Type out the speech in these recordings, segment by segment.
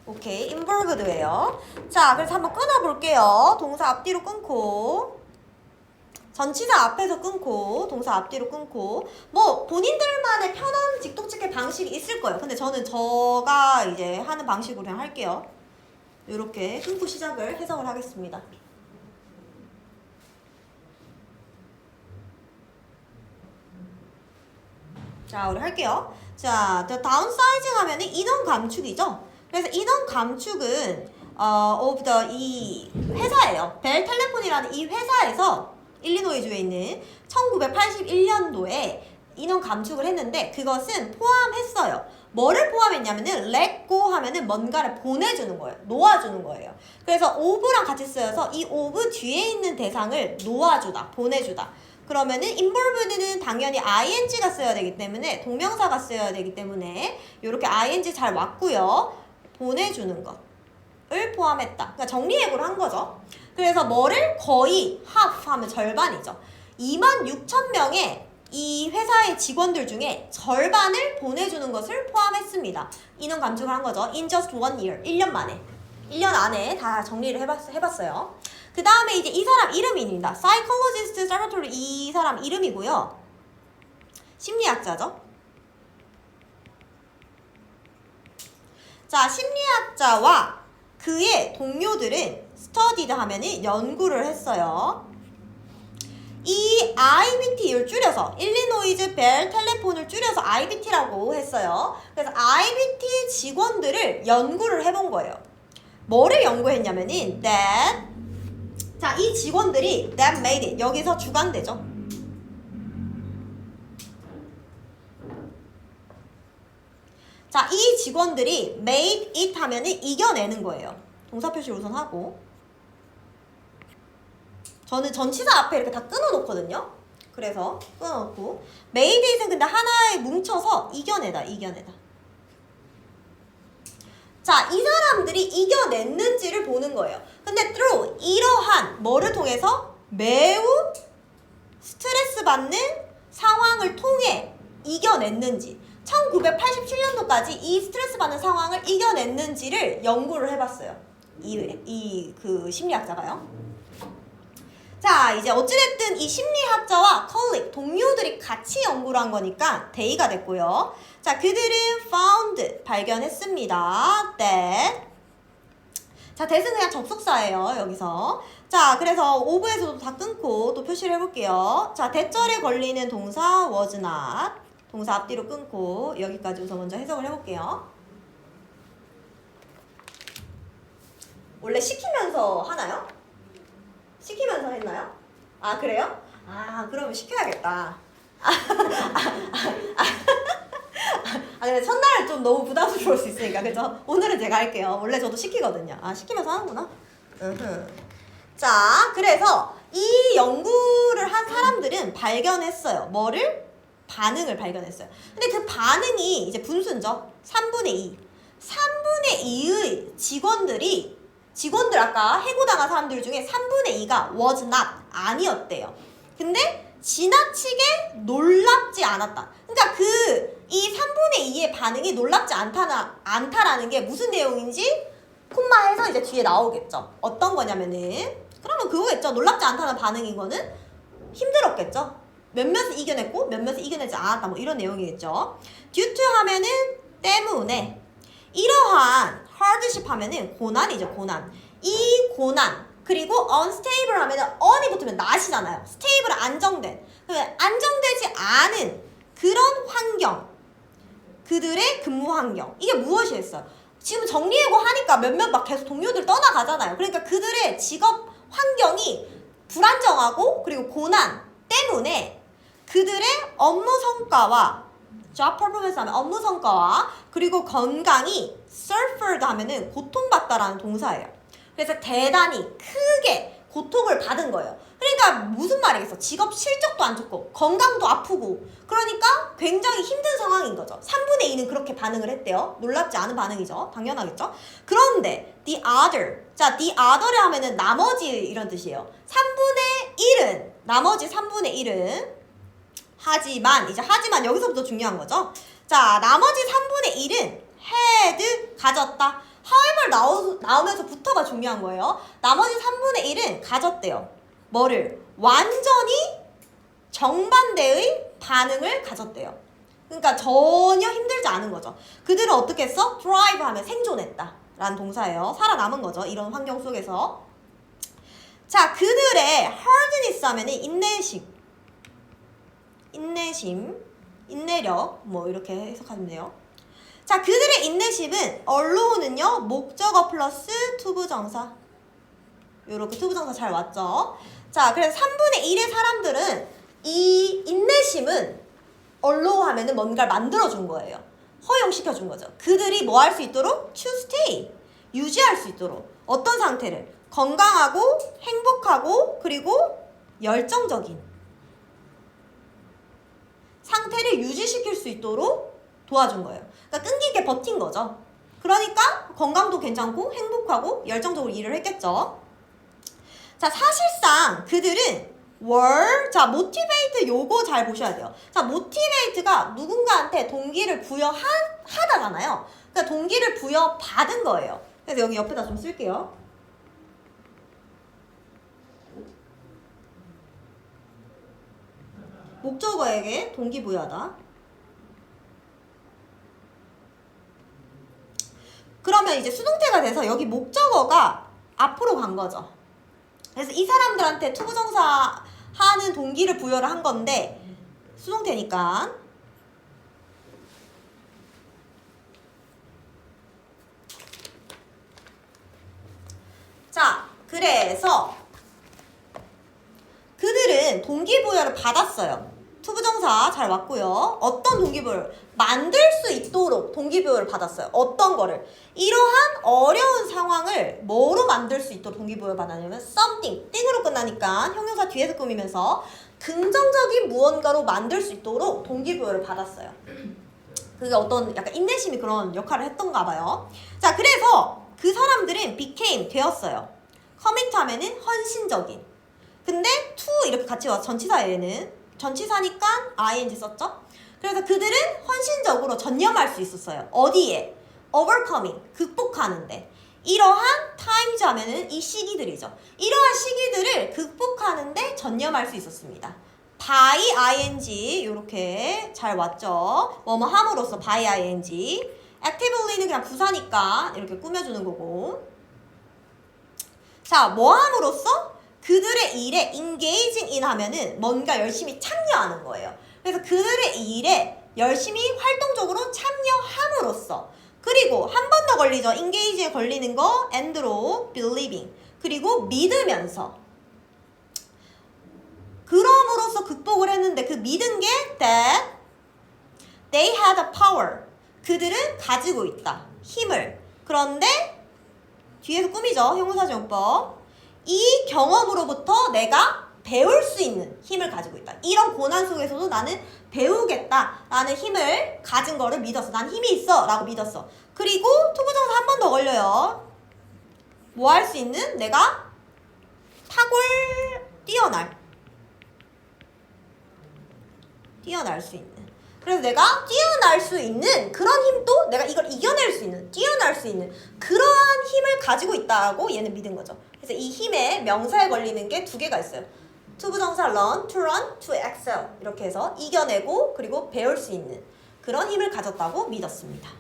오케이, involved예요. 자, 그래서 한번 끊어볼게요. 동사 앞뒤로 끊고, 전치사 앞에서 끊고, 동사 앞뒤로 끊고. 뭐 본인들만의 편한 직독측의 방식이 있을 거예요. 근데 저는 제가 이제 하는 방식으로 그냥 할게요. 이렇게 끊고 시작을 해석을 하겠습니다. 자, 우리 할게요. 자, downsizing 하면은 인원 감축이죠. 그래서 인원 감축은 of the 이 회사예요. 벨 텔레폰이라는 이 회사에서 일리노이주에 있는 1981년도에 인원 감축을 했는데 그것은 포함했어요. 뭐를 포함했냐면은 let go 하면은 뭔가를 보내주는 거예요. 놓아주는 거예요. 그래서 of랑 같이 쓰여서 이 of 뒤에 있는 대상을 놓아주다, 보내주다. 그러면은 involved는 당연히 ing가 써야 되기 때문에 동명사가 써야 되기 때문에 이렇게 ing 잘 왔고요. 보내주는 것을 포함했다. 그러니까 정리해고를 한 거죠. 그래서 뭐를 거의 half 하면 절반이죠. 26,000명의 이 회사의 직원들 중에 절반을 보내주는 것을 포함했습니다. 인원 감축을 한 거죠. In just 1 year. 1년 만에. 1년 안에 다 정리를 해봤어요. 그 다음에 이제 이 사람 이름입니다. Psychologist Salvatore 이 사람 이름이고요. 심리학자죠. 자, 심리학자와 그의 동료들은 studied 하면은 연구를 했어요. 이 IBT를 줄여서 일리노이즈 벨 텔레폰을 줄여서 IBT라고 했어요. 그래서 IBT 직원들을 연구를 해본 거예요. 뭐를 연구했냐면은 that 자, 이 직원들이 that made it 여기서 주관되죠. 자, 이 직원들이 made it 하면은 이겨내는 거예요. 동사 표시를 우선 하고 저는 전치사 앞에 이렇게 다 끊어놓거든요. 그래서 끊어놓고 made it은 근데 하나에 뭉쳐서 이겨내다. 자, 이 사람들이 이겨냈는지를 보는 거예요. 근데 through 이러한 뭐를 통해서 매우 스트레스 받는 상황을 통해 이겨냈는지 1987년도까지 이 스트레스 받는 상황을 이겨냈는지를 연구를 해봤어요. 그 심리학자가요. 자, 이제 어찌됐든 이 심리학자와 colleague, 동료들이 같이 연구를 한 거니까 they가 됐고요. 자, 그들은 found, 발견했습니다. that. 자, that은 그냥 접속사예요, 여기서. 자, 그래서 of에서도 다 끊고 또 표시를 해볼게요. 자, that절에 걸리는 동사 was not. 동사 앞뒤로 끊고 여기까지 우선 먼저 해석을 해볼게요. 원래 시키면서 하나요? 시키면서 했나요? 아, 그래요? 아, 그러면 시켜야겠다. 근데 첫날은 좀 너무 부담스러울 수 있으니까, 그죠? 오늘은 제가 할게요. 원래 저도 시키거든요. 아, 시키면서 하는구나. 자, 그래서 이 연구를 한 사람들은 발견했어요. 뭐를? 반응을 발견했어요. 근데 그 반응이 이제 분수죠. 3분의 2. 3분의 2의 직원들 아까 해고당한 사람들 중에 3분의 2가 was not, 아니었대요. 근데 지나치게 놀랍지 않았다. 그러니까 이 3분의 2의 반응이 놀랍지 않다라는 게 무슨 내용인지 콤마해서 이제 뒤에 나오겠죠. 어떤 거냐면은 그러면 그거겠죠. 놀랍지 않다는 반응인 거는 힘들었겠죠. 몇몇을 이겨냈고 몇몇을 이겨내지 않았다. 뭐 이런 내용이겠죠. due to 하면은 때문에 이러한 hardship 하면은 고난이죠. 고난. 이 고난 그리고 unstable 하면은 on이 붙으면 not이잖아요. stable 안정된. 그러면 안정되지 않은 그런 환경. 그들의 근무 환경. 이게 무엇이겠어요? 지금 정리해고 하니까 몇몇 막 계속 동료들 떠나가잖아요. 그러니까 그들의 직업 환경이 불안정하고 그리고 고난 때문에 그들의 업무 성과와 job performance 하면 업무 성과와 그리고 건강이 suffered 하면은 고통받다라는 동사예요. 그래서 대단히 크게 고통을 받은 거예요. 그러니까 무슨 말이겠어? 직업 실적도 안 좋고 건강도 아프고 그러니까 굉장히 힘든 상황인 거죠. 3분의 2는 그렇게 반응을 했대요. 놀랍지 않은 반응이죠. 당연하겠죠. 그런데 the other, 자 the other를 하면은 나머지 이런 뜻이에요. 3분의 1은 나머지 3분의 1은 하지만 여기서부터 중요한 거죠. 자, 나머지 3분의 1은 가졌다. however 나오면서부터가 중요한 거예요. 나머지 3분의 1은 가졌대요. 뭐를? 완전히 정반대의 반응을 가졌대요. 그러니까 전혀 힘들지 않은 거죠. 그들은 어떻게 했어? thrive 하면 생존했다 라는 동사예요. 살아남은 거죠. 이런 환경 속에서. 자, 그들의 hardness 하면은 인내심, 인내력 뭐 이렇게 해석하면 돼요. 자, 그들의 인내심은 allone은요 목적어 플러스 투부정사. 요렇게 투부정사 잘 왔죠. 자, 그래서 3분의 1의 사람들은 이 인내심은 allow 하면은 뭔가를 만들어준 거예요. 허용시켜 준 거죠. 그들이 뭐 할 수 있도록? to stay. 유지할 수 있도록. 어떤 상태를? 건강하고 행복하고 그리고 열정적인 상태를 유지시킬 수 있도록 도와준 거예요. 그러니까 끈기 있게 버틴 거죠. 그러니까 건강도 괜찮고 행복하고 열정적으로 일을 했겠죠. 자, 사실상 그들은 자, motivate 요거 잘 보셔야 돼요. 자, motivate가 누군가한테 동기를 부여하다잖아요. 그러니까 동기를 부여받은 거예요. 그래서 여기 옆에다 좀 쓸게요. 목적어에게 동기부여하다. 그러면 이제 수동태가 돼서 여기 목적어가 앞으로 간 거죠. 그래서 이 사람들한테 투부정사 하는 동기를 부여를 한 건데 수동태니까. 자, 그래서 그들은 동기부여를 받았어요. 투부정사 잘 왔고요. 어떤 동기부여를? 만들 수 있도록 동기부여를 받았어요. 어떤 거를? 이러한 어려운 상황을 뭐로 만들 수 있도록 동기부여를 받았냐면 something, 띵으로 끝나니까 형용사 뒤에서 꾸미면서 긍정적인 무언가로 만들 수 있도록 동기부여를 받았어요. 그게 어떤 약간 인내심이 그런 역할을 했던가 봐요. 자, 그래서 그 사람들은 became, 되었어요. commit 하면은 헌신적인. 근데 to 이렇게 같이 와서 전치사에는 전치사니까 ing 썼죠? 그래서 그들은 헌신적으로 전념할 수 있었어요. 어디에? overcoming, 극복하는데. 이러한 times 하면은 이 시기들이죠. 이러한 시기들을 극복하는데 전념할 수 있었습니다. by ing 요렇게 잘 왔죠? 뭐뭐 함으로써 by ing. actively는 그냥 부사니까 이렇게 꾸며주는 거고. 자, 뭐 함으로써? 그들의 일에 engaging in 하면은 뭔가 열심히 참여하는 거예요. 그래서 그들의 일에 열심히 활동적으로 참여함으로써. 그리고 한 번 더 걸리죠. engage에 걸리는 거 and로 believing. 그리고 믿으면서. 그럼으로써 극복을 했는데 그 믿은 게 that they had a power. 그들은 가지고 있다. 힘을. 그런데 뒤에서 꾸미죠. 형용사정법. 이 경험으로부터 내가 배울 수 있는 힘을 가지고 있다. 이런 고난 속에서도 나는 배우겠다 라는 힘을 가진 거를 믿었어. 난 힘이 있어 라고 믿었어. 그리고 투부정사 한 번 더 걸려요. 뭐 할 수 있는? 내가 뛰어날 수 있는. 그래서 내가 뛰어날 수 있는 그런 힘도 내가 이걸 이겨낼 수 있는, 뛰어날 수 있는 그러한 힘을 가지고 있다고 얘는 믿은 거죠. 그래서 이 힘에 명사에 걸리는 게 두 개가 있어요. 투부정사 learn, to run, to excel 이렇게 해서 이겨내고 그리고 배울 수 있는 그런 힘을 가졌다고 믿었습니다.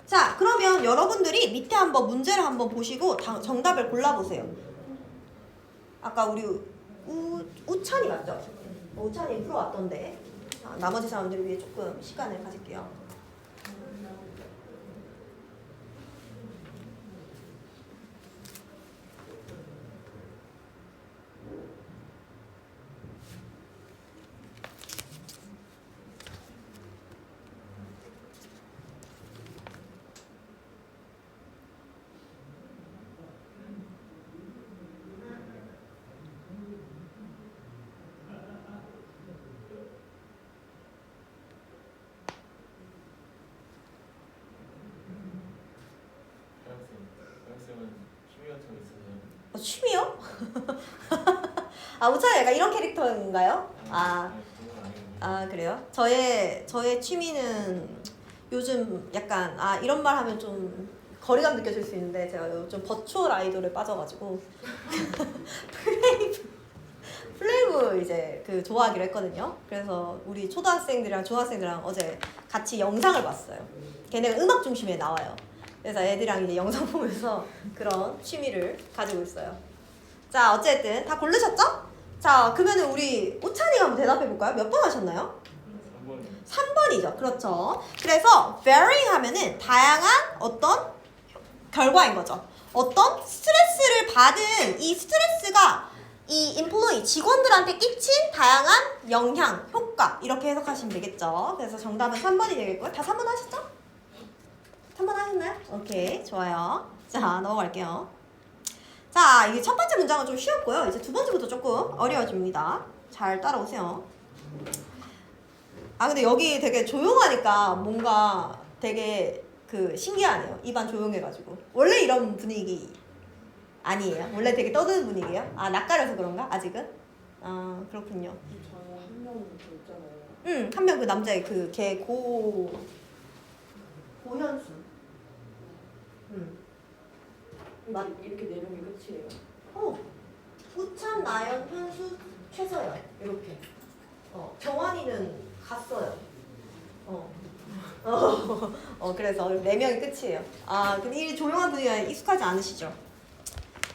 자, 그러면 여러분들이 밑에 한번 문제를 한번 보시고 정답을 골라보세요. 아까 우리 우찬이 맞죠? 우찬이 풀어왔던데. 자, 나머지 사람들을 위해 조금 시간을 가질게요. 취미요? 아, 우찬이 약간 이런 캐릭터인가요? 아, 그래요? 저의 취미는 요즘 약간 이런 말 하면 좀 거리감 느껴질 수 있는데 제가 요즘 버추얼 아이돌에 빠져가지고 플레이브 이제 그 좋아하기로 했거든요. 그래서 우리 초등학생들이랑 중학생들이랑 어제 같이 영상을 봤어요. 걔네가 음악 중심에 나와요. 그래서 애들이랑 이제 영상 보면서 그런 취미를 가지고 있어요. 자, 어쨌든 다 고르셨죠? 자, 그러면 우리 오찬이가 한번 대답해 볼까요? 몇 번 하셨나요? 3번이죠. 그렇죠. 그래서 varying 하면은 다양한 어떤 결과인 거죠. 어떤 스트레스를 받은 이 스트레스가 이 employee 직원들한테 끼친 다양한 영향, 효과 이렇게 해석하시면 되겠죠. 그래서 정답은 3번이 되겠고요. 다 3번 하셨죠? 3번 하셨나요? 오케이, 좋아요. 자, 넘어갈게요. 자, 이게 첫 번째 문장은 좀 쉬웠고요. 이제 두 번째부터 조금 어려워집니다. 잘 따라오세요. 근데 여기 되게 조용하니까 뭔가 되게 그 신기하네요. 입안 조용해가지고. 원래 이런 분위기 아니에요? 원래 되게 떠드는 분위기예요? 낯가려서 그런가? 아직은? 그렇군요. 저는 한 명은 더 있잖아요. 응, 한 명 그 남자애 걔 고현수. 이렇게 네 명이 끝이에요. 우찬, 나연, 현수, 최서연 이렇게. 정환이는 갔어요. 그래서 4명이 끝이에요. 근데 이 조용한 분위기에 익숙하지 않으시죠?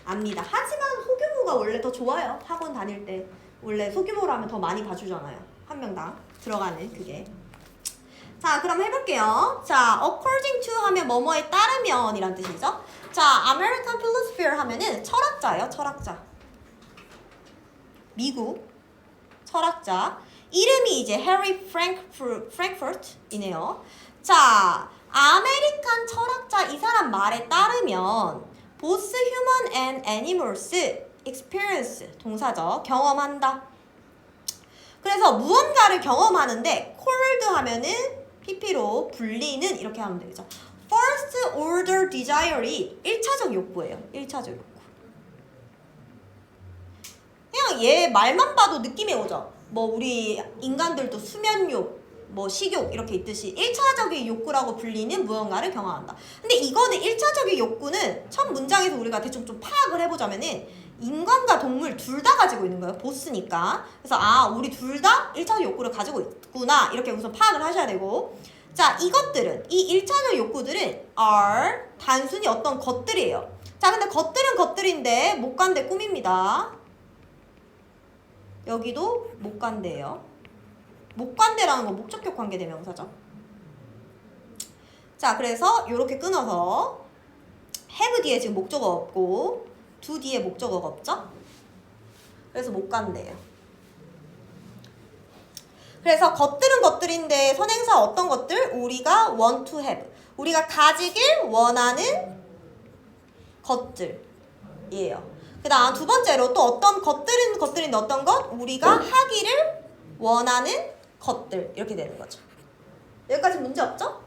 압니다. 하지만 소규모가 원래 더 좋아요. 학원 다닐 때 원래 소규모로 하면 더 많이 봐주잖아요. 한 명당 들어가는 그게. 자, 그럼 해볼게요. 자, according to 하면 뭐뭐에 따르면 이란 뜻이죠. 자, American philosopher 하면은 철학자예요. 철학자. 미국 철학자. 이름이 이제 해리 프랭크푸르트이네요. 자, 아메리칸 철학자 이 사람 말에 따르면 both human and animals experience 동사죠. 경험한다. 그래서 무언가를 경험하는데 cold 하면은 pp로 불리는 이렇게 하면 되겠죠. first order desire이 1차적 욕구예요. 1차적 욕구. 그냥 얘 말만 봐도 느낌이 오죠. 뭐 우리 인간들도 수면욕, 뭐 식욕 이렇게 있듯이 1차적인 욕구라고 불리는 무언가를 경험한다. 근데 이거는 1차적인 욕구는 첫 문장에서 우리가 대충 좀 파악을 해보자면은 인간과 동물 둘 다 가지고 있는 거예요. 보스니까. 그래서 우리 둘 다 1차적 욕구를 가지고 있구나 이렇게 우선 파악을 하셔야 되고, 자, 이것들은 이 1차적 욕구들은 are 단순히 어떤 것들이에요. 자, 근데 것들은 것들인데 못 간대 꿈입니다. 여기도 못 간대요. 못 간대라는 건 목적격 관계대명사죠. 자, 그래서 이렇게 끊어서 have 뒤에 지금 목적어 없고 do 뒤에 목적어가 없죠? 그래서 못 간대요. 그래서 것들은 것들인데 선행사 어떤 것들? 우리가 want to have. 우리가 가지길 원하는 것들이에요. 그 다음 두 번째로 또 어떤 것들은 것들인데 어떤 것? 우리가 하기를 원하는 것들 이렇게 되는 거죠. 여기까지 문제 없죠?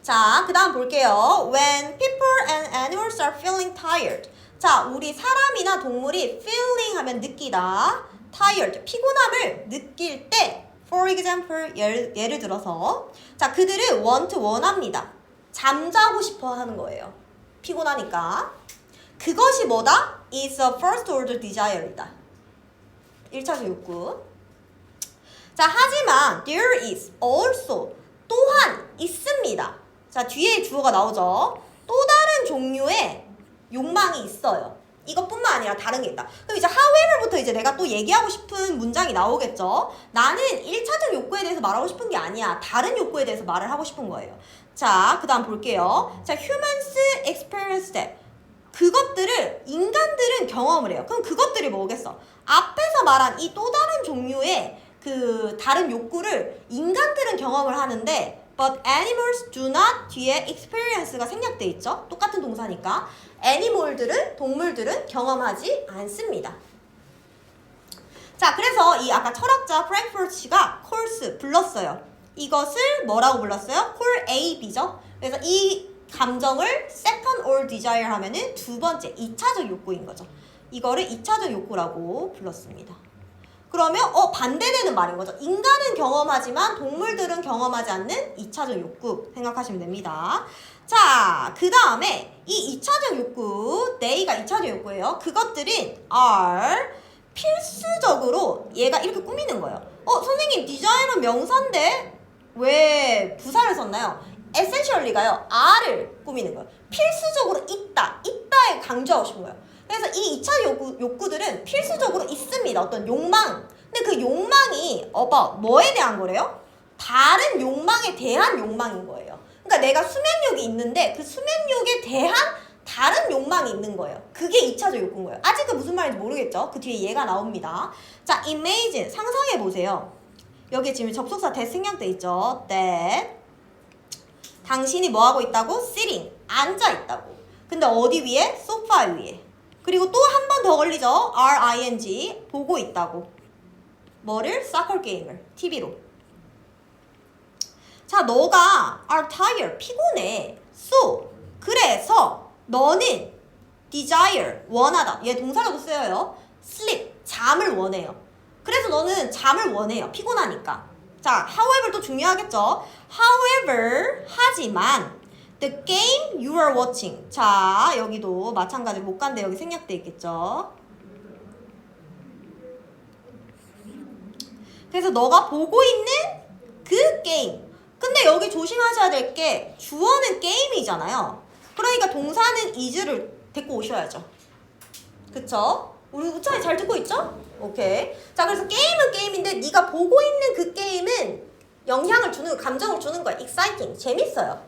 자, 그 다음 볼게요. When people and animals are feeling tired. 자, 우리 사람이나 동물이 feeling 하면 느끼다. tired, 피곤함을 느낄 때 for example, 예를 들어서 자, 그들은 원합니다. 잠자고 싶어 하는 거예요. 피곤하니까. 그것이 뭐다? is a first order desire이다. 1차적 욕구. 자, 하지만 there is also 또한 있습니다. 자, 뒤에 주어가 나오죠. 또 다른 종류의 욕망이 있어요. 이것뿐만 아니라 다른 게 있다. 그럼 이제 however부터 이제 내가 또 얘기하고 싶은 문장이 나오겠죠. 나는 1차적 욕구에 대해서 말하고 싶은 게 아니야. 다른 욕구에 대해서 말을 하고 싶은 거예요. 자, 그 다음 볼게요. 자, humans experience that. 그것들을 인간들은 경험을 해요. 그럼 그것들이 뭐겠어? 앞에서 말한 이 또 다른 종류의 그 다른 욕구를 인간들은 경험을 하는데 but animals do not 뒤에 experience가 생략돼 있죠. 똑같은 동사니까 애니멀들은 동물들은 경험하지 않습니다. 자, 그래서 이 아까 철학자 프랭크푸르트 씨가 콜스 불렀어요. 이것을 뭐라고 불렀어요? 콜 A, B죠. 그래서 이 감정을 second or desire 하면은 두 번째 2차적 욕구인 거죠. 이거를 2차적 욕구라고 불렀습니다. 그러면 반대되는 말인 거죠. 인간은 경험하지만 동물들은 경험하지 않는 2차적 욕구 생각하시면 됩니다. 자, 그 다음에 이 2차적 욕구, 네이가 2차적 욕구예요. 그것들은 are 필수적으로 얘가 이렇게 꾸미는 거예요. 선생님 디자인은 명사인데 왜 부사를 썼나요? essentially가요. are를 꾸미는 거예요. 필수적으로 있다에 강조하고 싶은 거예요. 그래서 이 2차 욕구들은 필수적으로 있습니다. 어떤 욕망. 근데 그 욕망이 about 뭐에 대한 거래요? 다른 욕망에 대한 욕망인 거예요. 그러니까 내가 수면욕이 있는데 그 수면욕에 대한 다른 욕망이 있는 거예요. 그게 2차적 욕구인 거예요. 아직은 무슨 말인지 모르겠죠? 그 뒤에 얘가 나옵니다. 자, imagine, 상상해 보세요. 여기에 지금 접속사 that 생략돼 있죠. that. 당신이 뭐 하고 있다고? sitting, 앉아 있다고. 근데 어디 위에? 소파 위에. 그리고 또 한 번 더 걸리죠. ring, 보고 있다고. 뭐를? 사커 게임을, TV로. 자, 너가 are tired, 피곤해. So, 그래서 너는 desire, 원하다. 얘 동사로도 쓰여요. sleep, 잠을 원해요. 그래서 너는 잠을 원해요. 피곤하니까. 자, however 또 중요하겠죠. however, 하지만 the game you are watching. 자, 여기도 마찬가지로 못 간데 여기 생략돼 있겠죠. 그래서 너가 보고 있는 그 게임. 근데 여기 조심하셔야 될 게 주어는 게임이잖아요. 그러니까 동사는 is를 데리고 오셔야죠. 그쵸? 우리 우찬이 잘 듣고 있죠? 오케이. 자, 그래서 게임은 게임인데 네가 보고 있는 그 게임은 영향을 주는, 감정을 주는 거야. exciting, 재밌어요.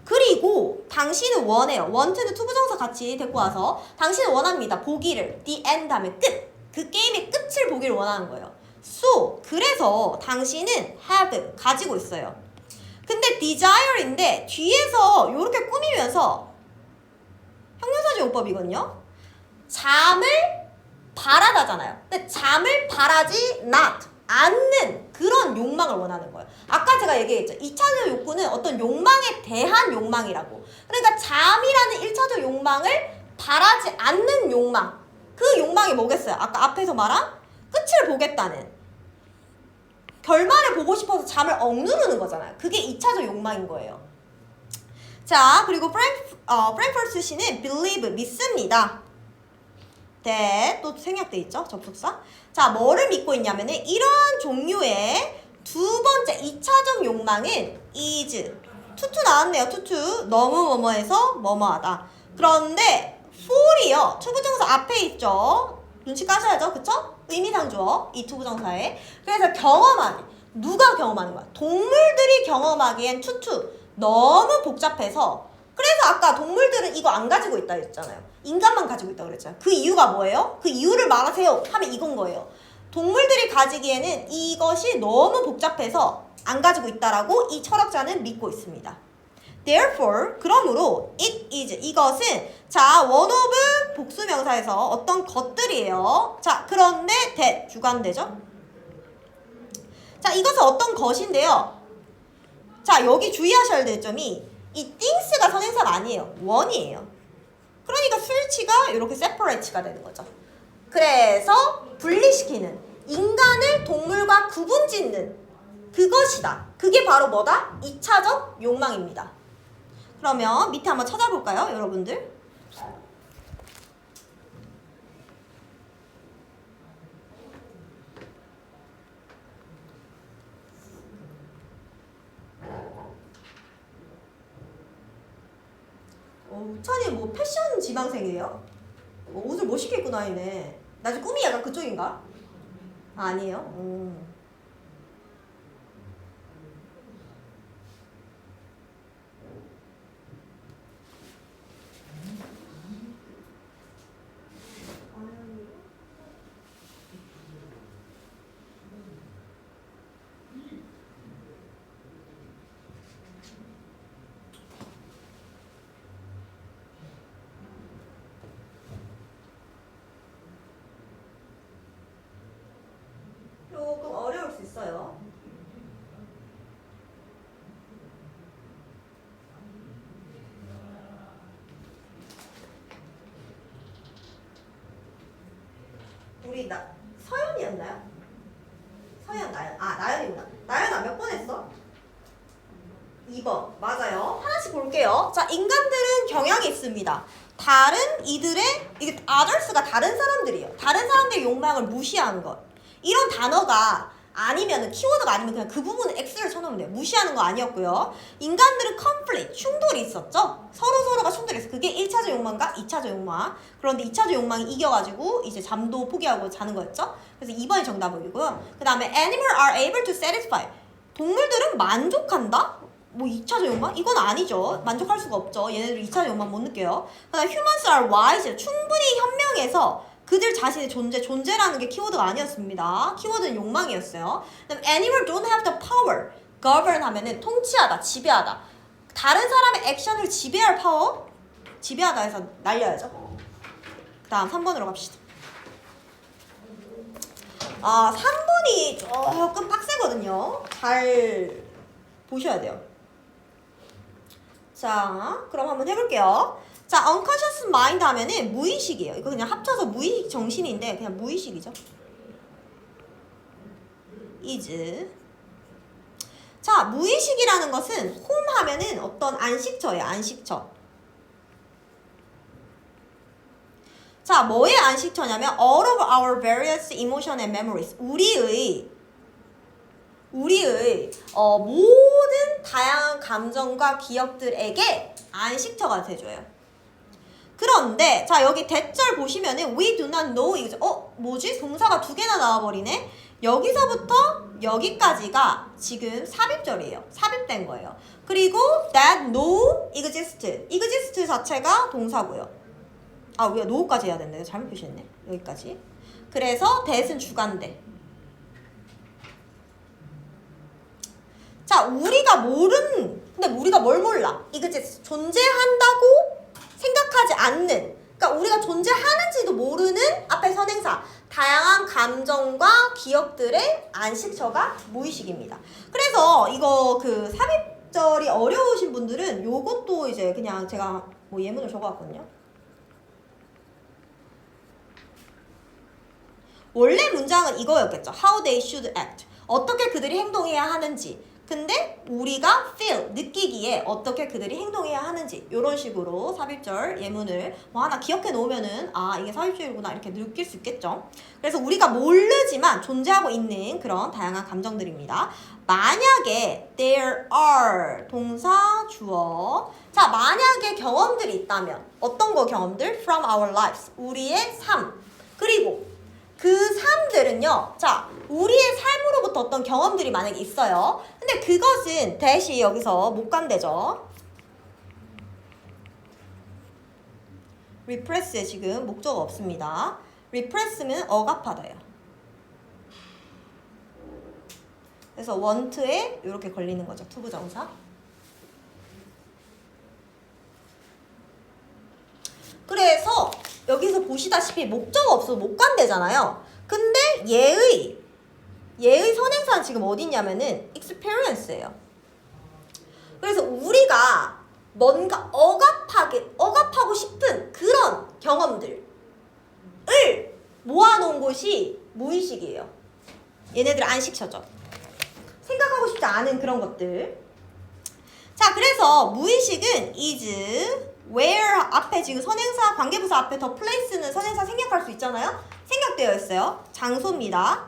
그리고 당신은 원해요. want는 투부정사 같이 데리고 와서 당신은 원합니다. 보기를 the end 하면 끝. 그 게임의 끝을 보기를 원하는 거예요. So, 그래서 당신은 have, 가지고 있어요. 근데 desire인데 뒤에서 이렇게 꾸미면서 형용사적 용법이거든요. 잠을 바라다잖아요. 근데 잠을 바라지 not, 않는 그런 욕망을 원하는 거예요. 아까 제가 얘기했죠. 2차적 욕구는 어떤 욕망에 대한 욕망이라고. 그러니까 잠이라는 1차적 욕망을 바라지 않는 욕망. 그 욕망이 뭐겠어요? 아까 앞에서 말한 끝을 보겠다는. 결말을 보고 싶어서 잠을 억누르는 거잖아요. 그게 2차적 욕망인 거예요. 자, 그리고 프랭크푸르트 시는 believe, 믿습니다. that 또 생략돼 있죠. 접속사. 자, 뭐를 믿고 있냐면은 이러한 종류의 두 번째 2차적 욕망은 is. 투투 나왔네요. 투투. 너무 뭐뭐해서 뭐뭐하다. 그런데 for이요. 투부정사 앞에 있죠. 눈치 까셔야죠. 그쵸? 의미상 주어. 이 투부정사에. 그래서 경험하기. 누가 경험하는 거야? 동물들이 경험하기엔 투투. 너무 복잡해서. 그래서 아까 동물들은 이거 안 가지고 있다 했잖아요. 인간만 가지고 있다고 그랬잖아요. 그 이유가 뭐예요? 그 이유를 말하세요 하면 이건 거예요. 동물들이 가지기에는 이것이 너무 복잡해서 안 가지고 있다라고 이 철학자는 믿고 있습니다. Therefore, 그러므로 it is, 이것은 자, one of 복수명사에서 어떤 것들이에요. 자, 그런데 that, 주관되죠? 자, 이것은 어떤 것인데요. 자, 여기 주의하셔야 될 점이 이 things가 선행사가 아니에요. one이에요. 그러니까 수일치가 이렇게 separate가 되는 거죠. 그래서 분리시키는, 인간을 동물과 구분짓는 그것이다. 그게 바로 뭐다? 2차적 욕망입니다. 그러면 밑에 한번 찾아볼까요, 여러분들? 우찬이 뭐 패션 지망생이에요? 옷을 멋있게 입고 다니네. 나중에 꿈이 약간 그쪽인가? 아, 아니에요? 조금 어려울 수 있어요. 우리 서연이었나요? 서현, 나연. 아, 나연이구나. 나연아, 몇 번 했어? 2번. 맞아요. 하나씩 볼게요. 자, 인간들은 경향이 있습니다. 다른 이들의, 이게 others가 다른 사람들이에요. 다른 사람들의 욕망을 무시하는 것. 이런 단어가 아니면은, 키워드가 아니면 그냥 그 부분은 X를 쳐놓으면 돼요. 무시하는 거 아니었고요. 인간들은 conflict, 충돌이 있었죠? 서로가 충돌이 있어. 그게 1차적 욕망과 2차적 욕망. 그런데 2차적 욕망이 이겨가지고 이제 잠도 포기하고 자는 거였죠? 그래서 2번이 정답이고요. 그 다음에 animal are able to satisfy. 동물들은 만족한다? 뭐 2차적 욕망? 이건 아니죠. 만족할 수가 없죠. 얘네들 2차적 욕망 못 느껴요. 그 다음에 humans are wise. 충분히 현명해서 그들 자신의 존재라는 게 키워드가 아니었습니다. 키워드는 욕망이었어요. 그다음 animal don't have the power. govern 하면은 통치하다, 지배하다. 다른 사람의 액션을 지배할 파워? 지배하다 해서 날려야죠. 그 다음 3번으로 갑시다. 아, 3번이 조금 빡세거든요. 잘 보셔야 돼요. 자, 그럼 한번 해볼게요. 자, unconscious mind 하면은 무의식이에요. 이거 그냥 합쳐서 무의식 정신인데 그냥 무의식이죠. is. 자, 무의식이라는 것은 home 하면은 어떤 안식처예요. 안식처. 자, 뭐의 안식처냐면 all of our various emotion and memories. 우리의 모든 다양한 감정과 기억들에게 안식처가 돼줘요. 그런데 자, 여기 대절 보시면은 we do not know 이거죠. 뭐지? 동사가 2개나 나와버리네. 여기서부터 여기까지가 지금 삽입절이에요. 삽입된 거예요. 그리고 that no exist 자체가 동사고요. 아, 우리가 no까지 해야 된대요. 잘못 표시했네. 여기까지. 그래서 that은 주간대. 자, 근데 우리가 뭘 몰라? exist 존재한다고 생각하지 않는, 그러니까 우리가 존재하는지도 모르는 앞에 선행사, 다양한 감정과 기억들의 안식처가 무의식입니다. 그래서 이거 그 삽입절이 어려우신 분들은 요것도 이제 그냥 제가 뭐 예문을 적어왔거든요. 원래 문장은 이거였겠죠. How they should act. 어떻게 그들이 행동해야 하는지. 근데 우리가 feel, 느끼기에 어떻게 그들이 행동해야 하는지 이런 식으로 삽입절 예문을 뭐 하나 기억해 놓으면은 아, 이게 삽입절이구나 이렇게 느낄 수 있겠죠. 그래서 우리가 모르지만 존재하고 있는 그런 다양한 감정들입니다. 만약에 there are 동사 주어. 자, 만약에 경험들이 있다면 어떤 거 경험들? From our lives. 우리의 삶. 그리고 그 삶들은요, 자, 우리의 삶으로부터 어떤 경험들이 만약에 있어요. 근데 그것은 대시 여기서 못 간대죠. repress에 지금 목적어 없습니다. repress는 억압하다예요. 그래서 want에 이렇게 걸리는 거죠. 투부정사. 그래서 여기서 보시다시피 목적어 없어서 못 간대잖아요. 근데 얘의 선행사는 지금 어디 있냐면은 experience예요. 그래서 우리가 뭔가 억압하고 싶은 그런 경험들을 모아놓은 곳이 무의식이에요. 얘네들 안식처죠. 생각하고 싶지 않은 그런 것들. 자, 그래서 무의식은 is where 앞에 지금 선행사 관계부사 앞에 더 place는 선행사 생략할 수 있잖아요. 생략되어 있어요. 장소입니다.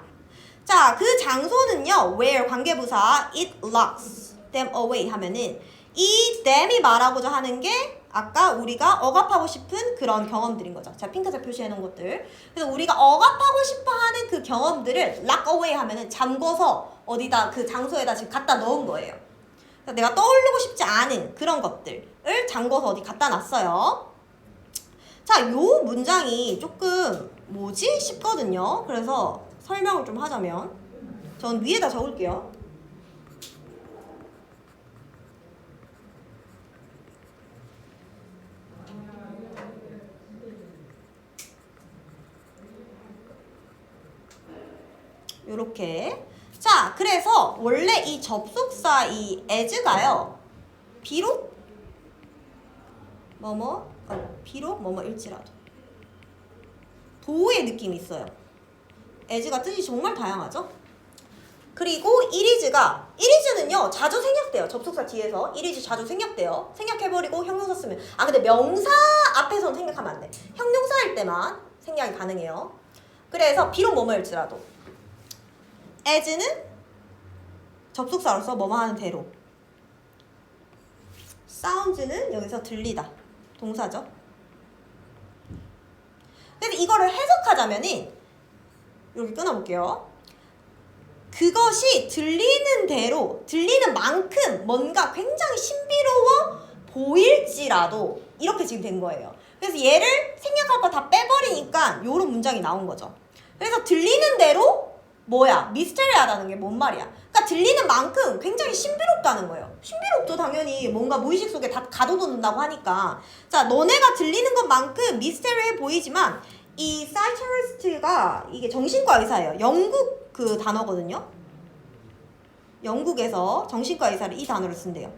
자, 그 장소는요. where 관계부사 it locks them away 하면은 이 them이 말하고자 하는 게 아까 우리가 억압하고 싶은 그런 경험들인 거죠. 자, 핑크색 표시해 놓은 것들. 그래서 우리가 억압하고 싶어 하는 그 경험들을 lock away 하면은 잠궈서 어디다 그 장소에다 지금 갖다 넣은 거예요. 그래서 내가 떠올리고 싶지 않은 그런 것들을 잠궈서 어디 갖다 놨어요. 자, 요 문장이 조금 뭐지? 싶거든요. 그래서 설명을 좀 하자면 전 위에다 적을게요. 요렇게. 자, 그래서 원래 이 접속사 이 as가요. 비록 뭐뭐일지라도 도의 느낌이 있어요. as가 뜻이 정말 다양하죠. 그리고 이리즈는요 자주 생략돼요. 접속사 뒤에서 이리즈 자주 생략돼요. 생략해버리고 형용사 쓰면 근데 명사 앞에서는 생략하면 안 돼. 형용사일 때만 생략이 가능해요. 그래서 비록 뭐뭐일지라도 as는 접속사로서 뭐뭐 하는 대로, sounds는 여기서 들리다 동사죠. 근데 이거를 해석하자면은 여기 끊어볼게요. 그것이 들리는 대로, 들리는 만큼 뭔가 굉장히 신비로워 보일지라도 이렇게 지금 된 거예요. 그래서 얘를 생략할 거 다 빼버리니까 요런 문장이 나온 거죠. 그래서 들리는 대로 뭐야? 미스테리하다는 게 뭔 말이야? 그러니까 들리는 만큼 굉장히 신비롭다는 거예요. 신비롭도 당연히 뭔가 무의식 속에 다 가둬놓는다고 하니까. 자, 너네가 들리는 것만큼 미스테리해 보이지만 이 사이처리스트가 이게 정신과 의사예요. 영국 그 단어거든요. 영국에서 정신과 의사를 이 단어를 쓴대요.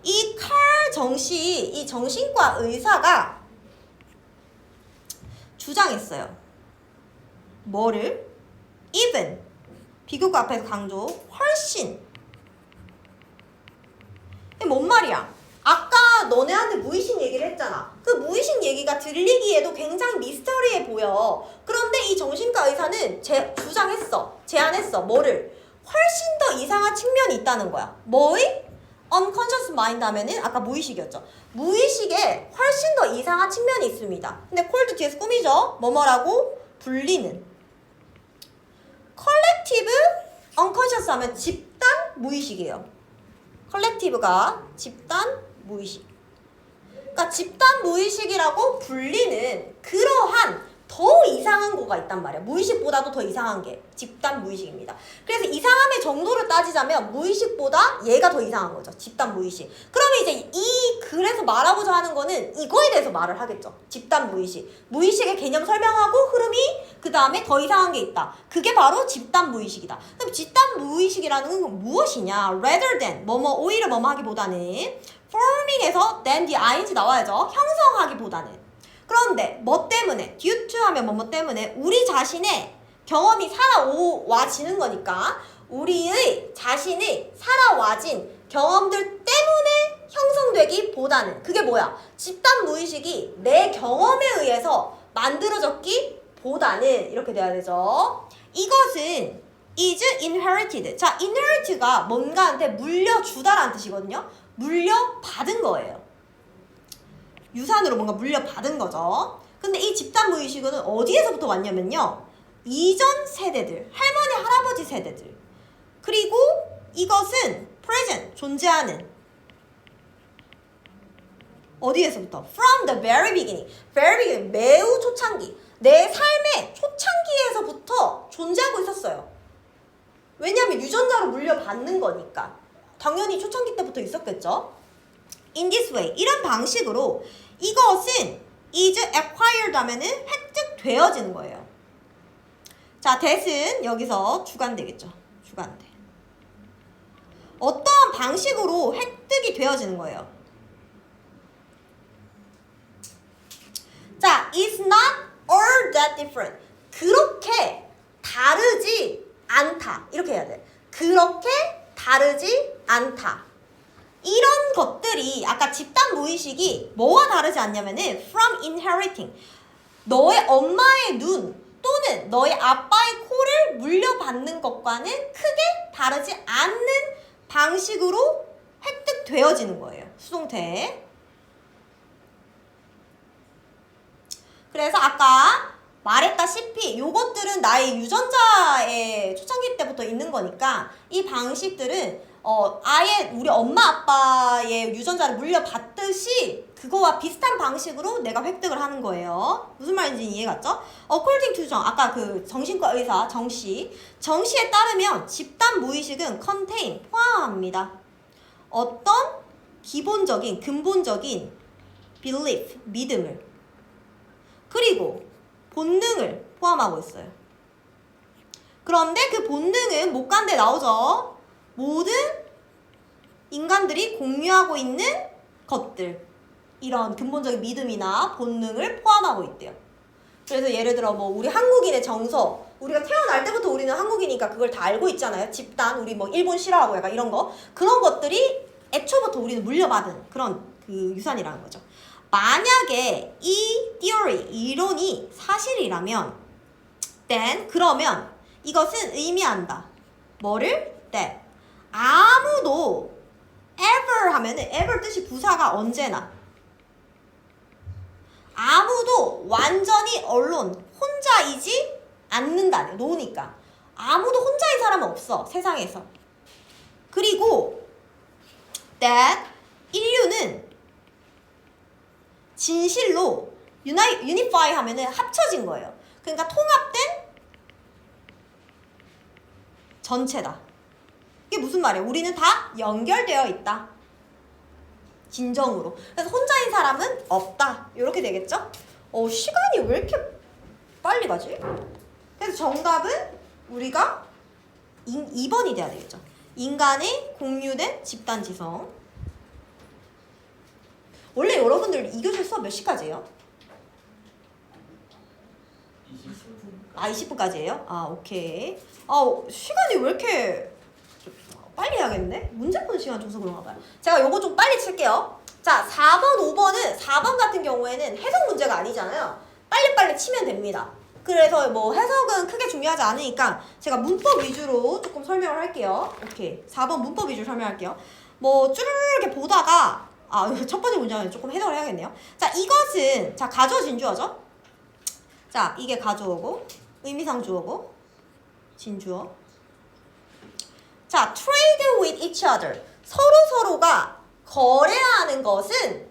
이 칼 정씨, 이 정신과 의사가 주장했어요. 뭐를? even, 비교과 앞에서 강조, 훨씬. 이게 뭔 말이야? 아까 너네한테 무의식 얘기를 했잖아. 그 무의식 얘기가 들리기에도 굉장히 미스터리해 보여. 그런데 이 정신과 의사는 제안했어. 뭐를? 훨씬 더 이상한 측면이 있다는 거야. 뭐의? unconscious mind 하면은 아까 무의식이었죠. 무의식에 훨씬 더 이상한 측면이 있습니다. 근데 cold 뒤에서 꾸미죠. 뭐뭐라고? 불리는. collective unconscious 하면 집단 무의식이에요. 컬렉티브가 집단 무의식. 그러니까 집단 무의식이라고 불리는 그러한 더 이상한 거가 있단 말이야. 무의식보다도 더 이상한 게 집단 무의식입니다. 그래서 이상함의 정도를 따지자면 무의식보다 얘가 더 이상한 거죠. 집단 무의식. 그러면 이제 이 글에서 말하고자 하는 거는 이거에 대해서 말을 하겠죠. 집단 무의식. 무의식의 개념 설명하고 흐름이 그 다음에 더 이상한 게 있다. 그게 바로 집단 무의식이다. 그럼 집단 무의식이라는 건 무엇이냐? rather than 오히려 뭐뭐 하기보다는 forming에서 then the ing 나와야죠. 형성하기보다는. 그런데 뭐 때문에? due to 하면 뭐뭐 때문에 우리 자신의 경험이 살아와지는 거니까 우리의 자신이 살아와진 경험들 때문에 형성되기보다는 그게 뭐야? 집단 무의식이 내 경험에 의해서 만들어졌기보다는 이렇게 돼야 되죠. 이것은 is inherited. 자, inherit가 뭔가한테 물려주다라는 뜻이거든요. 물려받은 거예요. 유산으로 뭔가 물려받은 거죠. 근데 이 집단 무의식은 어디에서부터 왔냐면요. 이전 세대들, 할머니, 할아버지 세대들. 그리고 이것은 present, 존재하는. 어디에서부터? From the very beginning. very beginning, 매우 초창기. 내 삶의 초창기에서부터 존재하고 있었어요. 왜냐하면 유전자로 물려받는 거니까. 당연히 초창기 때부터 있었겠죠. In this way, 이런 방식으로 이것은 is acquired 하면은 획득되어지는 거예요. 자, that은 여기서 주관되겠죠. 주관대. 어떠한 방식으로 획득이 되어지는 거예요. 자, is not all that different. 그렇게 다르지 않다. 이렇게 해야 돼. 그렇게 다르지 않다. 이런 것들이 아까 집단 무의식이 뭐와 다르지 않냐면은 from inheriting. 너의 엄마의 눈 또는 너의 아빠의 코를 물려받는 것과는 크게 다르지 않는 방식으로 획득되어지는 거예요. 수동태. 그래서 아까 말했다시피 요것들은 나의 유전자의 초창기 때부터 있는 거니까 이 방식들은 아예 우리 엄마 아빠의 유전자를 물려받듯이 그거와 비슷한 방식으로 내가 획득을 하는 거예요. 무슨 말인지 이해갔죠? According to 아까 그 정신과 의사 정씨에 따르면 집단 무의식은 contain, 포함합니다. 어떤 기본적인, 근본적인 belief, 믿음을 그리고 본능을 포함하고 있어요. 그런데 그 본능은 못 간 데 나오죠. 모든 인간들이 공유하고 있는 것들, 이런 근본적인 믿음이나 본능을 포함하고 있대요. 그래서 예를 들어 뭐 우리 한국인의 정서, 우리가 태어날 때부터 우리는 한국이니까 그걸 다 알고 있잖아요. 집단, 우리 뭐 일본 싫어하고 약간 이런 거. 그런 것들이 애초부터 우리는 물려받은 그런 그 유산이라는 거죠. 만약에 이 theory, 이론이 사실이라면 then, 그러면 이것은 의미한다. 뭐를? that. 아무도 ever 하면은 ever 뜻이 부사가 언제나. 아무도 완전히 alone, 혼자이지 않는다네. 노니까. 아무도 혼자인 사람은 없어. 세상에서. 그리고 that 인류는 진실로 unify 하면은 합쳐진 거예요. 그러니까 통합된 전체다. 이게 무슨 말이에요? 우리는 다 연결되어 있다. 진정으로. 그래서 혼자인 사람은 없다. 이렇게 되겠죠? 시간이 왜 이렇게 빨리 가지? 그래서 정답은 우리가 2번이 돼야 되겠죠. 인간의 공유된 집단지성. 원래 여러분들 2교시 수업 몇 시까지예요? 20분. 20분까지예요? 오케이. 시간이 왜 이렇게 빨리 해야겠네? 문제 푸는 시간 줘서 그런가 봐요. 제가 요거 좀 빨리 칠게요. 자, 4번, 5번은 4번 같은 경우에는 해석 문제가 아니잖아요. 빨리빨리 치면 됩니다. 그래서 뭐 해석은 크게 중요하지 않으니까 제가 문법 위주로 조금 설명을 할게요. 오케이. 4번 문법 위주로 설명할게요. 뭐 쭈르르 이렇게 보다가 첫 번째 문장은 조금 해석을 해야겠네요. 자, 이것은 자, 가주어 진주어죠? 자, 이게 가주어고 의미상 주어고 진주어. 자, trade with each other. 서로가 거래하는 것은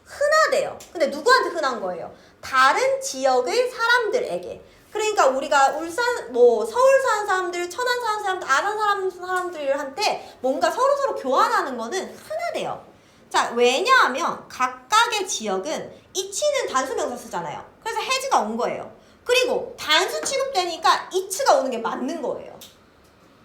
흔하대요. 근데 누구한테 흔한 거예요? 다른 지역의 사람들에게. 그러니까 우리가 울산, 뭐 서울 사는 사람들, 천안 사는 사람들, 아산 사는 사람들한테 뭔가 서로 교환하는 거는 흔하대요. 자, 왜냐하면 각각의 지역은 each는 단수명사 쓰잖아요. 그래서 has가 온 거예요. 그리고 단수 취급되니까 each가 오는 게 맞는 거예요.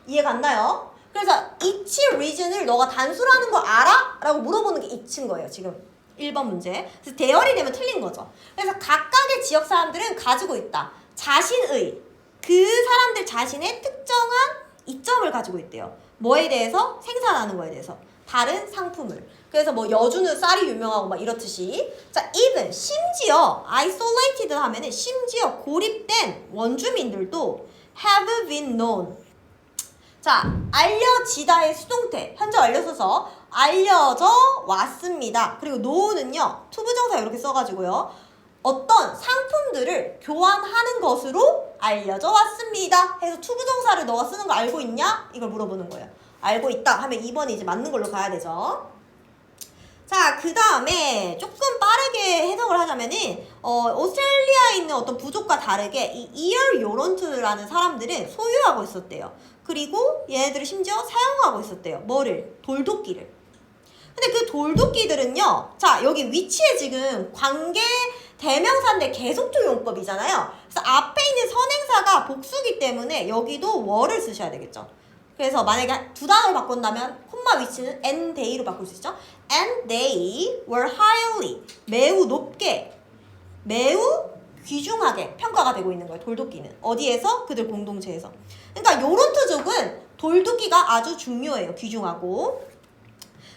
이해 갔나요? 그래서 each region을 너가 단수라는 거 알아? 라고 물어보는 게 each인 거예요. 지금 1번 문제. 그래서 대열이 되면 틀린 거죠. 그래서 각각의 지역 사람들은 가지고 있다. 자신의, 그 사람들 자신의 특정한 이점을 가지고 있대요. 뭐에 대해서? 생산하는 거에 대해서. 다른 상품을. 그래서 뭐 여주는 쌀이 유명하고 막 이렇듯이. 자, even, 심지어 isolated 하면은 심지어 고립된 원주민들도 have been known. 자, 알려지다의 수동태, 현재 완료소서 알려져 왔습니다. 그리고 know는요, 투부정사 이렇게 써가지고요, 어떤 상품들을 교환하는 것으로 알려져 왔습니다. 해서 투부정사를 너가 쓰는 거 알고 있냐? 이걸 물어보는 거예요. 알고 있다 하면 2번이 이제 맞는 걸로 가야 되죠. 자, 그 다음에 조금 빠르게 해석을 하자면은 오스트레일리아에 있는 어떤 부족과 다르게 이 이얼 요런트라는 사람들은 소유하고 있었대요. 그리고 얘네들이 심지어 사용하고 있었대요. 뭐를? 돌도끼를. 근데 그 돌도끼들은요, 자, 여기 위치에 지금 관계 대명사인데 계속적 용법이잖아요. 그래서 앞에 있는 선행사가 복수기 때문에 여기도 were를 쓰셔야 되겠죠. 그래서 만약에 두 단어를 바꾼다면 콤마 위치는 and they로 바꿀 수 있죠. And they were highly, 매우 높게, 매우 귀중하게 평가가 되고 있는 거예요. 돌도끼는. 어디에서? 그들 공동체에서. 그러니까 요런트족은 돌도끼가 아주 중요해요. 귀중하고.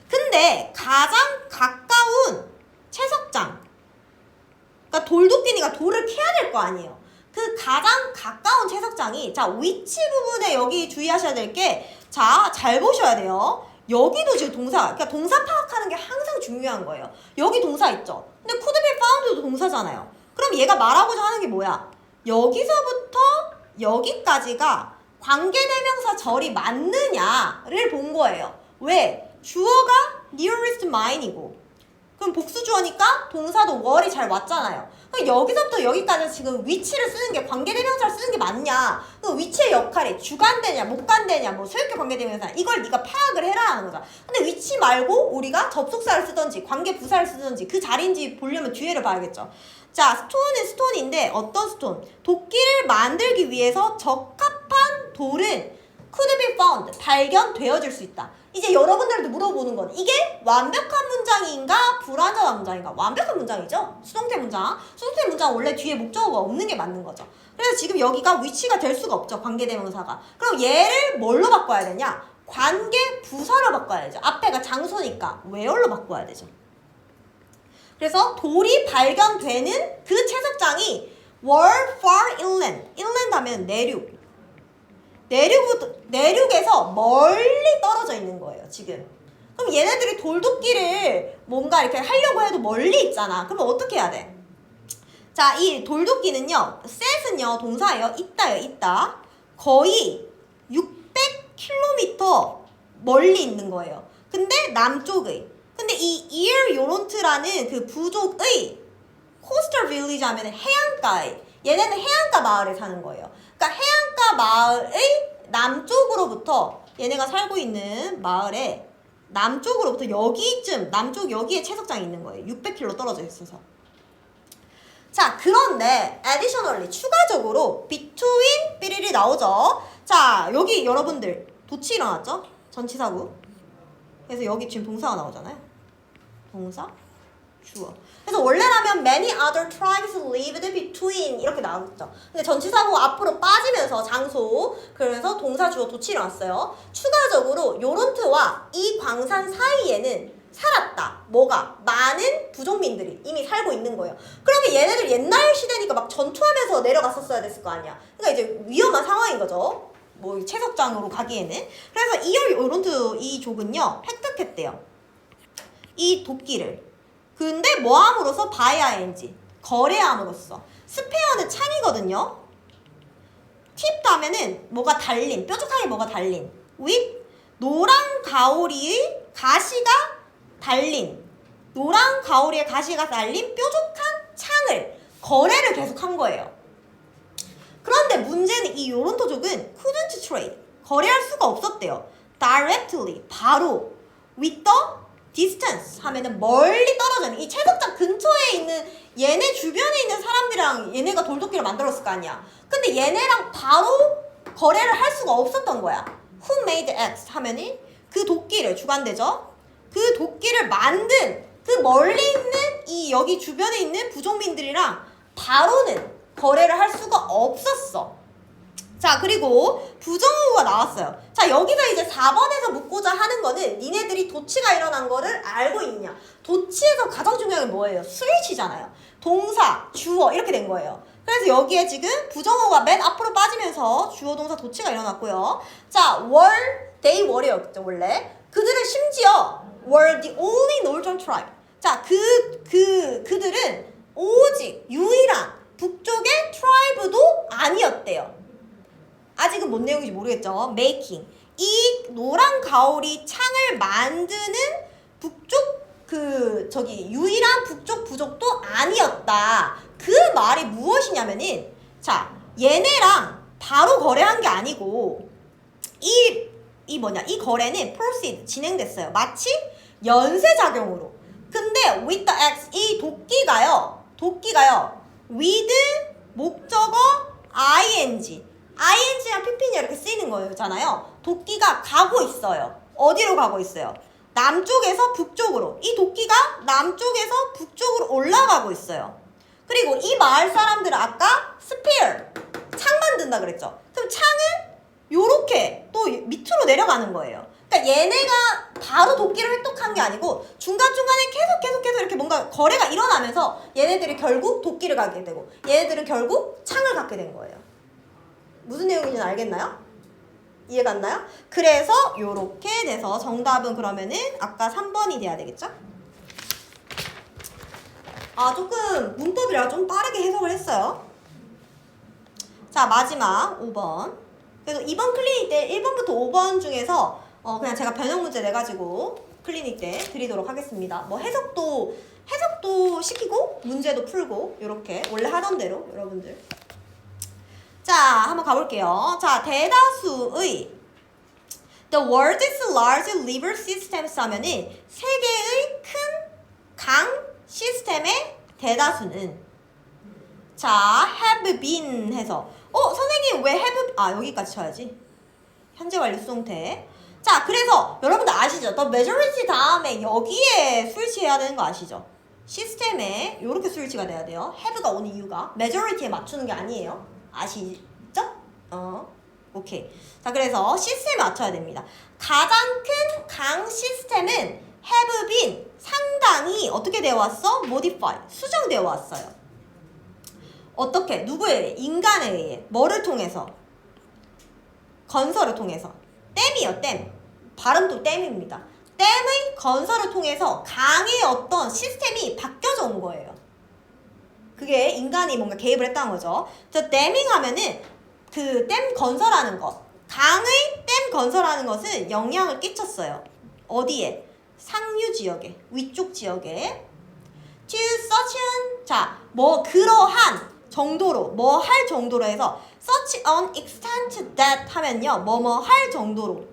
근데 가장 가까운 채석장, 그러니까 돌도끼니까 돌을 캐야 될 거 아니에요. 그 가장 가까운 채석장이, 자, 위치 부분에 여기 주의하셔야 될 게, 자, 잘 보셔야 돼요. 여기도 지금 동사, 그러니까 동사 파악하는 게 항상 중요한 거예요. 여기 동사 있죠? 근데 could be found도 동사잖아요. 그럼 얘가 말하고자 하는 게 뭐야? 여기서부터 여기까지가 관계대명사 절이 맞느냐를 본 거예요. 왜? 주어가 nearest mine이고, 그럼 복수주어니까 동사도 were이 잘 왔잖아요. 그럼 여기서부터 여기까지 지금 위치를 쓰는 게, 관계대명사를 쓰는 게 맞냐? 그 위치의 역할이 주관대냐, 목관대냐, 뭐 소유격 관계대명사, 이걸 네가 파악을 해라라는 거죠. 근데 위치 말고 우리가 접속사를 쓰던지 관계부사를 쓰던지 그 자리인지 보려면 뒤에를 봐야겠죠. 자, 스톤은 스톤인데 어떤 스톤? 도끼를 만들기 위해서 적합한 돌은 could be found, 발견되어질 수 있다. 이제 여러분들도 물어보는 건, 이게 완벽한 문장 문장인가 불완전한 문장인가? 완벽한 문장이죠. 수동태 문장. 수동태 문장 원래 뒤에 목적어가 없는 게 맞는 거죠. 그래서 지금 여기가 위치가 될 수가 없죠. 관계대명사가. 그럼 얘를 뭘로 바꿔야 되냐? 관계 부사로 바꿔야 되죠. 앞에가 장소니까 where로 바꿔야 되죠. 그래서 돌이 발견되는 그 채석장이 were far inland. inland 하면 내륙. 내륙에서 멀리 떨어져 있는 거예요, 지금. 그럼 얘네들이 돌도끼를 뭔가 이렇게 하려고 해도 멀리 있잖아. 그러면 어떻게 해야 돼? 자, 이 돌도끼는요, 셋은요, 동사예요. 있다요, 있다. 거의 600km 멀리 있는 거예요. 근데 남쪽의. 근데 이 이얼요론트라는 그 부족의 코스털 빌리지 하면 해안가에, 얘네는 해안가 마을에 사는 거예요. 그러니까 해안가 마을의 남쪽으로부터 얘네가 살고 있는 마을에 남쪽으로부터 여기쯤 남쪽 여기에 채석장이 있는 거예요. 600km 떨어져 있어서. 자, 그런데 additionally 추가적으로 between 삐리리 나오죠. 자, 여기 여러분들 도치 일어났죠? 전치사구. 그래서 여기 지금 동사가 나오잖아요. 동사 주어. 그래서 원래라면 many other tribes lived between 이렇게 나왔죠. 근데 전치사구 앞으로 빠지면서 장소, 그래서 동사 주어 도치 일어났어요. 추가적으로 요론트와 이 광산 사이에는 살았다. 뭐가? 많은 부족민들이 이미 살고 있는 거예요. 그러면 얘네들 옛날 시대니까 막 전투하면서 내려갔었어야 됐을 거 아니야. 그러니까 이제 위험한 상황인 거죠. 뭐 채석장으로 가기에는. 그래서 이얼 요론트 이 족은요 획득했대요. 이 도끼를. 근데 뭐함으로써? by ing. 거래함으로써. 스페어는 창이거든요. 팁 하면은 뭐가 달린, 뾰족하게 뭐가 달린. with 노랑 가오리의 가시가 달린, 노랑 가오리의 가시가 달린 뾰족한 창을 거래를 계속한 거예요. 그런데 문제는 이 요론토족은 couldn't trade, 거래할 수가 없었대요. directly, 바로 with the distance 하면은 멀리 떨어져 있는 이 채석장 근처에 있는 얘네 주변에 있는 사람들이랑 얘네가 돌도끼를 만들었을 거 아니야. 근데 얘네랑 바로 거래를 할 수가 없었던 거야. Who made X 하면은 그 도끼를 주관되죠. 그 도끼를 만든 그 멀리 있는 이 여기 주변에 있는 부족민들이랑 바로는 거래를 할 수가 없었어. 자, 그리고 부정어구가 나왔어요. 자, 여기서 이제 4번에서 묻고자 하는 거는 니네들이 도치가 일어난 거를 알고 있냐. 도치에서 가장 중요한 게 뭐예요? 스위치잖아요. 동사, 주어 이렇게 된 거예요. 그래서 여기에 지금 부정어가 맨 앞으로 빠지면서 주어 동사 도치가 일어났고요. 자, they were였죠, 원래. 그들은 심지어 were the only northern tribe. 자, 그들은 오직 유일한 북쪽의 트라이브도 아니었대요. 아직은 뭔 내용인지 모르겠죠. making. 이 노란 가오리 창을 만드는 북쪽 유일한 북쪽 부족도 아니었다. 그 말이 무엇이냐면은, 자, 얘네랑 바로 거래한 게 아니고 이 거래는 proceed, 진행됐어요. 마치 연쇄작용으로. 근데 with the X, 이 도끼가요 with 목적어 ing, ing랑 pp는 이렇게 쓰이는 거잖아요. 도끼가 가고 있어요. 어디로 가고 있어요? 남쪽에서 북쪽으로. 이 도끼가 남쪽에서 북쪽으로 올라가고 있어요. 그리고 이 마을 사람들은 아까 spear, 창 만든다 그랬죠. 그럼 창은 요렇게 또 밑으로 내려가는 거예요. 그러니까 얘네가 바로 도끼를 획득한 게 아니고 중간중간에 계속 이렇게 뭔가 거래가 일어나면서 얘네들이 결국 도끼를 갖게 되고 얘네들은 결국 창을 갖게 된 거예요. 무슨 내용인지는 알겠나요? 이해가 안 나요? 그래서 요렇게 돼서 정답은 그러면은 아까 3번이 돼야 되겠죠? 아, 조금 문법이라 좀 빠르게 해석을 했어요. 자, 마지막 5번. 그래서 이번 클리닉 때 1번부터 5번 중에서 그냥 제가 변형 문제 내가지고 클리닉 때 드리도록 하겠습니다. 뭐 해석도 시키고 문제도 풀고 이렇게 원래 하던 대로 여러분들. 자, 한번 가볼게요. 자, 대다수의 The world's large river systems 하면은 세계의 큰 강 시스템의 대다수는, 자, have been 해서 선생님 왜 have, 여기까지 쳐야지. 현재 완료 수동태. 자, 그래서 여러분들 아시죠? The majority 다음에 여기에 스위치해야 되는 거 아시죠? 시스템에 이렇게 스위치가 돼야 돼요. have가 오는 이유가 majority에 맞추는 게 아니에요. 아시죠? 오케이. 자, 그래서 시스템에 맞춰야 됩니다. 가장 큰 강 시스템은 have been 상당히 어떻게 되어 왔어? modify 수정되어 왔어요. 어떻게? 누구에 의해? 인간에 의해. 뭐를 통해서? 건설을 통해서. 댐이요, 댐. 발음도 댐입니다. 댐의 건설을 통해서 강의 어떤 시스템이 바뀌어져 온 거예요. 그게 인간이 뭔가 개입을 했다는 거죠. 저 댐밍 하면은 그 댐 건설하는 것. 강의 댐 건설하는 것은 영향을 끼쳤어요. 어디에? 상류 지역에, 위쪽 지역에. To such an, 자, 뭐 그러한 정도로, 뭐 할 정도로 해서 such an extent that 하면요, 뭐뭐 할 정도로.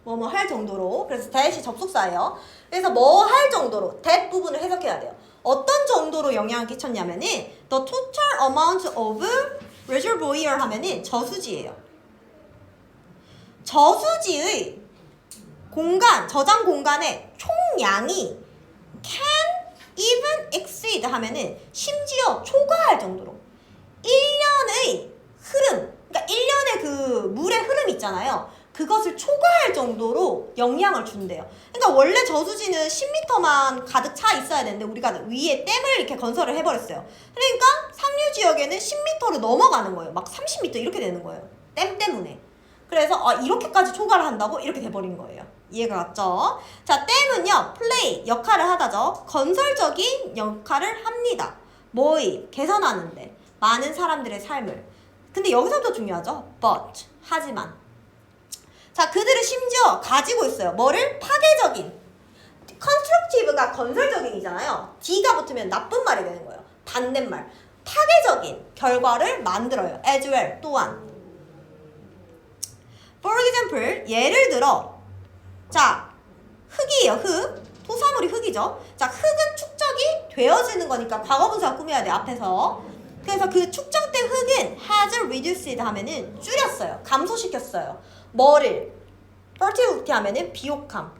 뭐뭐 할 정도로. 그래서 that이 접속사예요. 그래서 뭐 할 정도로 that 부분을 해석해야 돼요. 어떤 정도로 영향을 끼쳤냐면은 the total amount of reservoir 하면은 저수지예요. 저수지의 공간, 저장 공간의 총량이 can even exceed 하면은 심지어 초과할 정도로 1년의 흐름, 그러니까 1년의 그 물의 흐름 있잖아요. 그것을 초과할 정도로 영향을 준대요. 그러니까 원래 저수지는 10m만 가득 차 있어야 되는데 우리가 위에 댐을 이렇게 건설을 해버렸어요. 그러니까 상류 지역에는 10m를 넘어가는 거예요. 막 30m 이렇게 되는 거예요. 댐 때문에. 그래서 이렇게까지 초과를 한다고? 이렇게 돼버린 거예요. 이해가 갔죠? 자, 댐은요, 플레이, 역할을 하다죠. 건설적인 역할을 합니다. 뭐의? 개선하는데. 많은 사람들의 삶을. 근데 여기서부터 중요하죠? But, 하지만. 자, 그들은 심지어 가지고 있어요. 뭐를? 파괴적인. constructive가 건설적인이잖아요. D가 붙으면 나쁜 말이 되는 거예요. 반대말. 파괴적인 결과를 만들어요. as well, 또한. For example, 예를 들어, 자, 흙이에요, 흙. 토사물이 흙이죠. 자, 흙은 축적이 되어지는 거니까 과거분사 꾸며야 돼, 앞에서. 그래서 그 축적된 흙은 has reduced 하면은 줄였어요. 감소시켰어요. 뭐를? fertility 하면은 비옥함.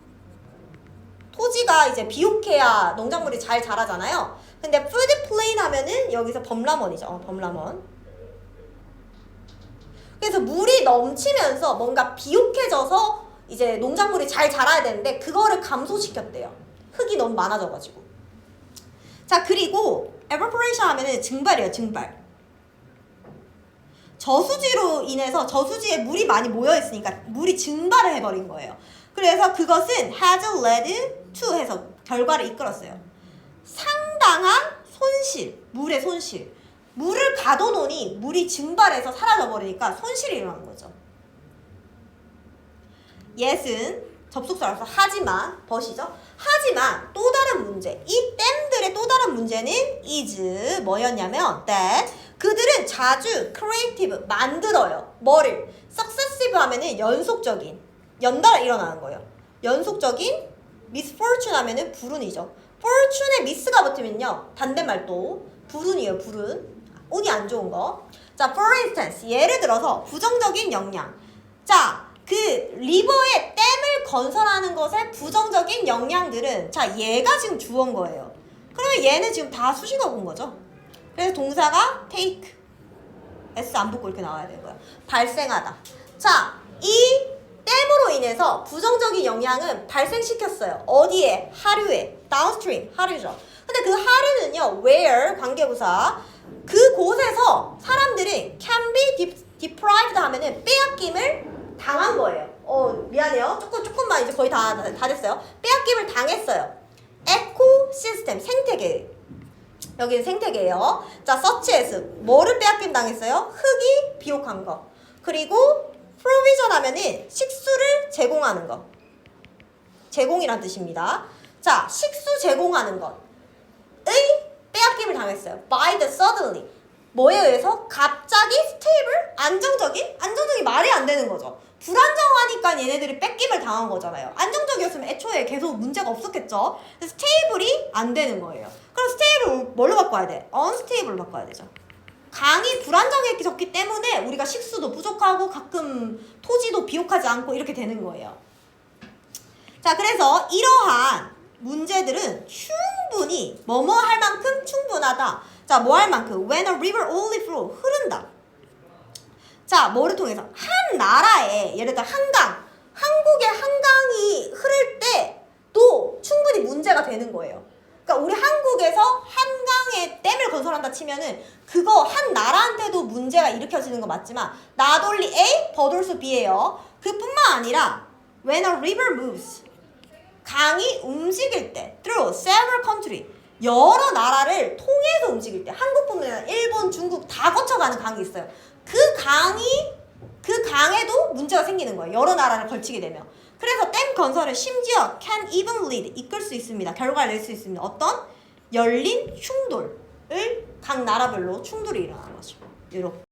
토지가 이제 비옥해야 농작물이 잘 자라잖아요. 근데 food plain 하면은 여기서 범람원이죠. 범람원. 그래서 물이 넘치면서 뭔가 비옥해져서 이제 농작물이 잘 자라야 되는데 그거를 감소시켰대요. 흙이 너무 많아져가지고. 자, 그리고 evaporation 하면은 증발이에요, 증발. 저수지로 인해서 저수지에 물이 많이 모여있으니까 물이 증발을 해버린 거예요. 그래서 그것은 has led to 해서 결과를 이끌었어요. 상당한 손실, 물의 손실. 물을 가둬놓으니 물이 증발해서 사라져버리니까 손실이 일어나는 거죠. yes은 접속사로서 하지만, 벗이죠. 하지만 또 다른 문제, 이 댐들의 또 다른 문제는 is 뭐였냐면 that 그들은 자주 creative 만들어요. 뭐를? successive 하면은 연속적인, 연달아 일어나는 거예요. 연속적인 misfortune 하면은 불운이죠. fortune에 miss가 붙으면요 반대말 또 불운이에요. 불운. 운이 안 좋은 거. 자, for instance, 예를 들어서 부정적인 영향. 자, 그 리버의 댐을 건설하는 것에 부정적인 영향들은 자, 얘가 지금 주어인 거예요. 그러면 얘는 지금 다 수식어 본 거죠. 그래서 동사가 take. S 안 붙고 이렇게 나와야 되는 거예요. 발생하다. 자, 이 댐으로 인해서 부정적인 영향은 발생시켰어요. 어디에? 하류에. downstream. 하류죠. 근데 그 하류는요, where 관계부사. 그곳에서 사람들이 can be deprived 하면은 빼앗김을 당한 거예요. 미안해요. 조금만 이제 거의 다 됐어요. 빼앗김을 당했어요. 에코시스템, 생태계. 여기는 생태계예요. 자, such as 뭐를 빼앗김 당했어요? 흙이 비옥한 거. 그리고 provision 하면은 식수를 제공하는 것. 제공이란 뜻입니다. 자, 식수 제공하는 것의 빼앗김을 당했어요. By the suddenly. 뭐에 의해서? 갑자기 stable, 안정적이 말이 안 되는 거죠. 불안정하니까 얘네들이 뺏김을 당한 거잖아요. 안정적이었으면 애초에 계속 문제가 없었겠죠. 그래서 stable이 안 되는 거예요. 그럼 stable 뭘로 바꿔야 돼? unstable로 바꿔야 되죠. 강이 불안정해졌기 때문에 우리가 식수도 부족하고 가끔 토지도 비옥하지 않고 이렇게 되는 거예요. 자, 그래서 이러한 문제들은 충분히 뭐뭐 할 만큼 충분하다. 자, 뭐 할 만큼? When a river only flow, 흐른다. 자, 뭐를 통해서? 한 나라에 예를 들어 한강, 한국의 한강이 흐를 때도 충분히 문제가 되는 거예요. 그러니까 우리 한국에서 한강에 댐을 건설한다 치면은 그거 한 나라한테도 문제가 일으켜지는 거 맞지만 not only A, but also B예요. 그뿐만 아니라 when a river moves, 강이 움직일 때 through several countries, 여러 나라를 통해서 움직일 때 한국뿐만 아니라 일본, 중국 다 거쳐가는 강이 있어요. 그 강에도 문제가 생기는 거예요. 여러 나라를 걸치게 되면. 그래서 댐 건설은 심지어 can even lead, 이끌 수 있습니다. 결과를 낼 수 있습니다. 어떤? 열린 충돌을 각 나라별로 충돌이 일어나는 거죠. 이렇게.